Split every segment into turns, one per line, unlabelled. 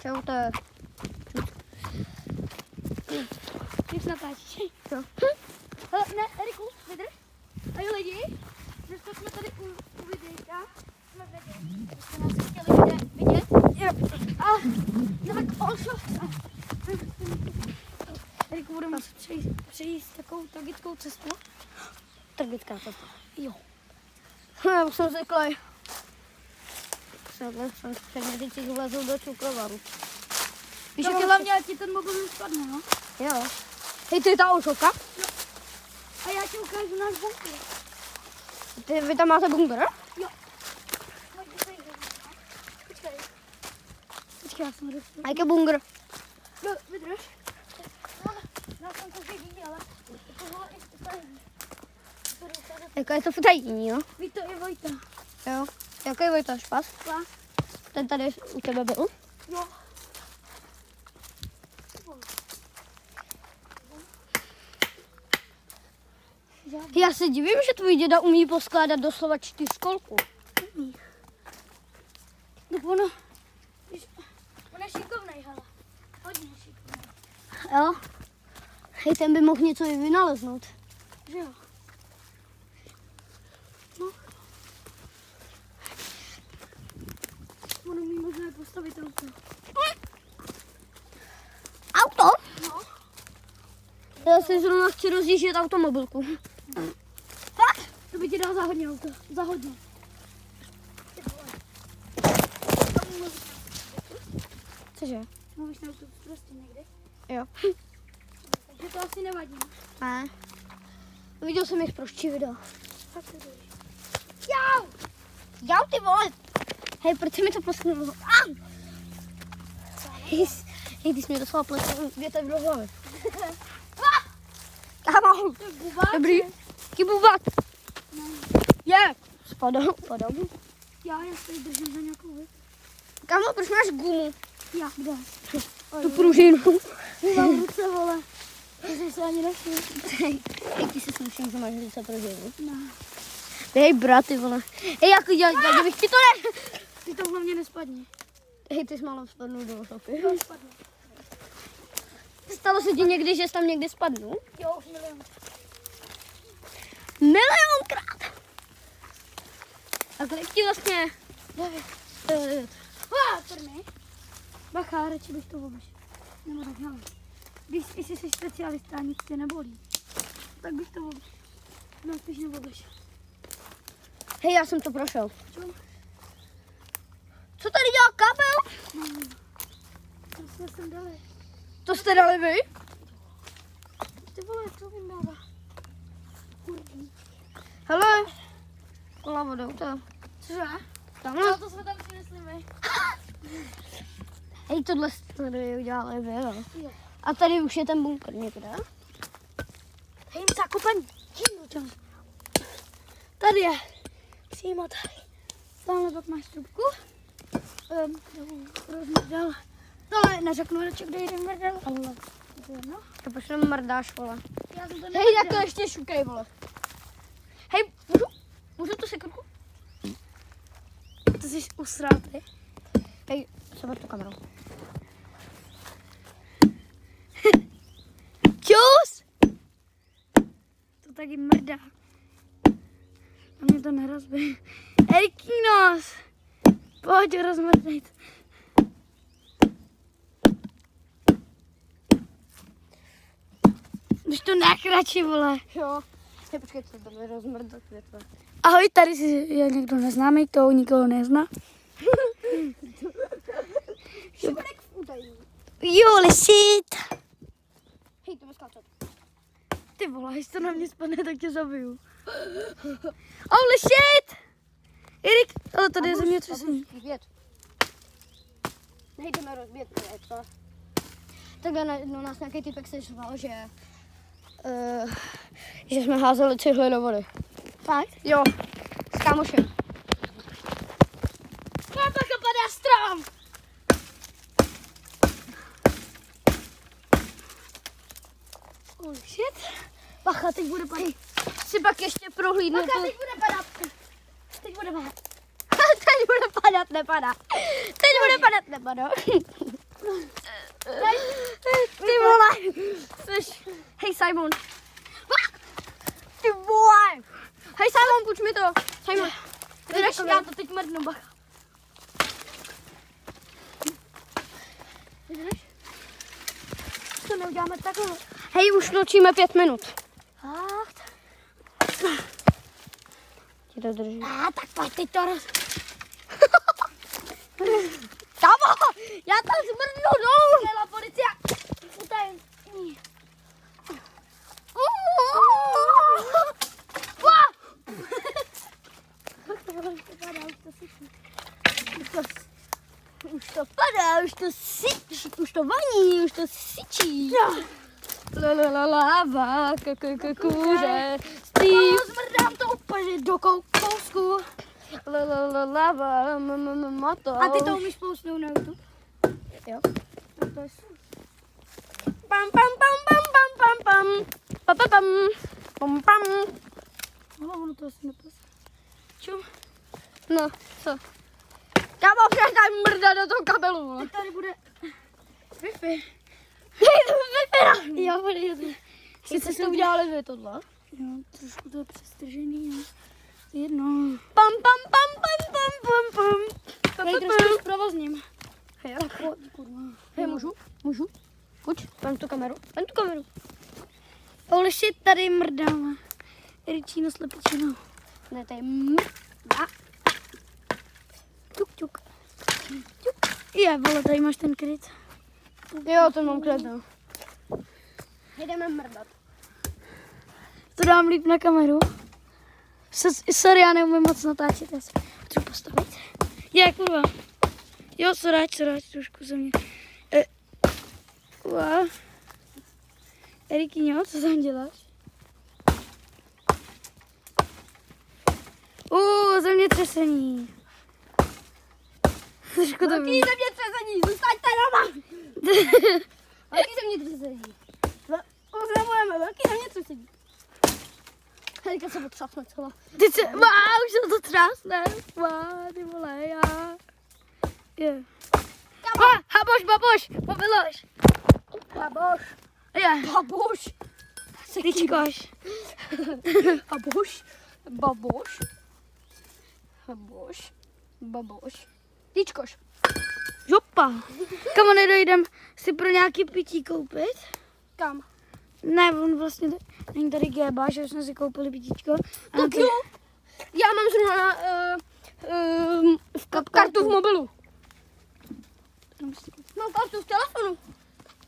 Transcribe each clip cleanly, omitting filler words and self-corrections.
Čau, to je...
Nic natáčíš.
Jo.
Hele, ne, Eriku, vydrž. A jo lidi, dneska jsme tady u videjka. Jsme věděli, že jste nás chtěli vidět. A no tak Olšo. Eriku, budeme přejít takovou tragickou cestu.
Tragická cesta.
Jo.
Já už jsem zvyklý. Jsem předtím teď si vlezl do cukrovaru.
Víš, jak hlavně ti ten mobil nespadne, no?
Jo. Hej, to je ta Olšovka?
Jo. A já ti ukážu náš bunkr.
Vy tam máte bunkr?
Jo. Počkej. Počkej, já jsem dostal.
A jaký bunkr?
No, vydrž. Já jsem to viděl, ale tohle je tajný.
Jaká je to tajný, jo?
Ví to je Vojta.
Jo. Jaký je Vojta špas? Ten tady u tebe byl?
Jo.
Já se divím, že tvůj děda umí poskládat doslova 4kolku.
Umí. Tak ono je šikovnej, hele. Hodně šikovnej.
Jo. Hej, ten by mohl něco i vynaleznout.
Že jo? No. On umí možná postavit auto.
Auto?
No.
Já si zrovna chci rozjíždět automobilku.
Tak? To by ti dal za hodně auto. Za hodně.
Cože?
Mluvíš na auto prostě někdy?
Jo.
Takže to asi nevadí.
Ne. Viděl jsem jich proščí video.
Tak to jdeš.
Jau! Jau, ty vole! Hej, proč mi to posknul? Hej, ty jsi mě doslova plesl větev do hlavy. Kámo!
To je bubák.
Dobrý. Jaký bubák?
Ne.
Je! Spadal.
Já se držím za nějakou věc.
Kámo, proč máš gumu?
Já, kde?
Tu pružinu.
Mám ruce, vole. To jsem se ani nešel.
Hej, ty si slyším, že máš ruce pružinu.
Ne.
Hej, braty, vole. Hej, jako já bych ti to ne...
Ty to hlavně nespadni.
Hej, ty jsi málo spadnul do sopy.
To nespadne.
Stalo se ti někdy, že jsi tam někdy spadnul?
Jo, už milion.
Milionkrát! A kolik ti vlastně...
9. Trny. Bacha, radši bych to vůbec. Nebo tak hele. Když jsi specialista a nic tě nebolí, tak bych to vůbec. No, spíš nevůbec.
Hej, já jsem to prošel.
Čo?
Co tady dělá kabel?
No, to jsme sem dali.
To jste dali vy?
Ty vole, co mi dává? Kurví.
Hele. Kola vodou, to.
Cože?
Tam.
No, to jsme tam přinesli my.
Hej, tohle jste tady udělali vy, jo.
Jo.
A tady už je ten bunkr někde.
Hej, zakopaný. Tady je. Přímo tady. Tamhle pak máš trubku. Rozmrdal. Tohle neřeknu radši, kde jde mrdal, ale no.
To pošlem mrdáš, vole.
Já jsem to
Hej, tak to ještě šukej, vole. Hej, můžu tu sekundu?
To jsi usrátý.
Hej, seber tu kameru.
Čus! To taky mrdá. A mě to nerozbije. Erikinos! Pojď rozmrdejt. Když to nekračí, vole.
Jo. Hej, počkej, co to bude rozmrdat větve.
Ahoj, tady je někdo neznámý, kdo nikoho nezná.
Šubrek v údají.
Jo, shit!
Hej, to skáčet.
Ty vole, jestli to na mě spadne, tak tě zabiju. Holy shit! Erik, ale tady je zemětřesení.
Nejdeme rozbít to. Takhle najednou nás nějaký typek se řval, že jsme házeli cihly do vody.
Fakt?
Jo, s kámošem.
Pápaka padá strom! Oh shit.
Bacha, teď bude padat. Si pak ještě prohlídnu.
Bacha, teď bude padat. Teď bude padat.
Teď bude padat, nepadá. Teď bude padat, nepadá. Ty vole. Hej Simon. Ty vole. Hej Simon, půjč mi to. Simon.
Já to teď mrdnu, bacha. To neuděláme takhle.
Hej, už točíme 5 minut.
Ach,
Ti to drží.
tak pojď teď to roz...
Tamo, já tam zmrdnu dolů.
Jela policia. Utajím.
Už to padá, už to syčí, už to voní, už to syčí. Láva, kůže, Steve.
Zmrdám to úplně do kousku.
Láva, motor.
A ty to umíš pousnout na YouTube?
Jo.
No to je super.
Pam, pam, pam, pam, pam, pam, pam. Pam, pam, pam. Pam, pam.
No, ono to asi nepasuje.
Čum. No, co? Kámo, přestaň mrdat do toho kabelu, vole.
Teď tady bude Wi-Fi.
Jo, bude. Sice jste udělali vy tohle?
Jo, trošku to je přestržený, jo. Jedno.
Pam, pam, pam, pam, pam, pam, pam.
Tady trošku zprovozním.
Hej,
Kurva.
hej, můžu? Můžu? Pojď, vem tu kameru. Vem tu kameru.
Holy shit, tady mrdáme. Ričíno slepičino.
Ne, to je mrda.
Tuk, tuk. Je, vole, tady máš ten kryt.
Jo, to mám kredno. Jdeme mrdat.
To dám líp na kameru. Sorry, já neumím moc natáčet, já se potřebuji postavit. Je, kurva. Jo, sráč, trošku ze mě. Wow. Erikyňo, co tam děláš? Zemětřesení. Trošku to
Velký zemětřesení, zůstaňte doma. Velký zemětřesení. Oznamujeme velký zemětřesení. Teďka se potřásne celá.
Ty se, už se to třásne. Ty vole, já. Je. Baboš, pobyloš.
Baboš.
Je.
Baboš.
Tyčkoš.
Baboš. Tyčkoš.
Žopa. Kam nedojdem si pro nějaký pití koupit?
Kam?
Ne, on vlastně není tady Géba, že jsme si koupili pitíčko.
Tak jo. Já mám zrovna kartu v mobilu. Mám kartu v telefonu.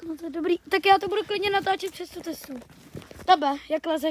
No to je dobrý. Tak já to budu klidně natáčet přes tu testu. Tebe, jak lezeš?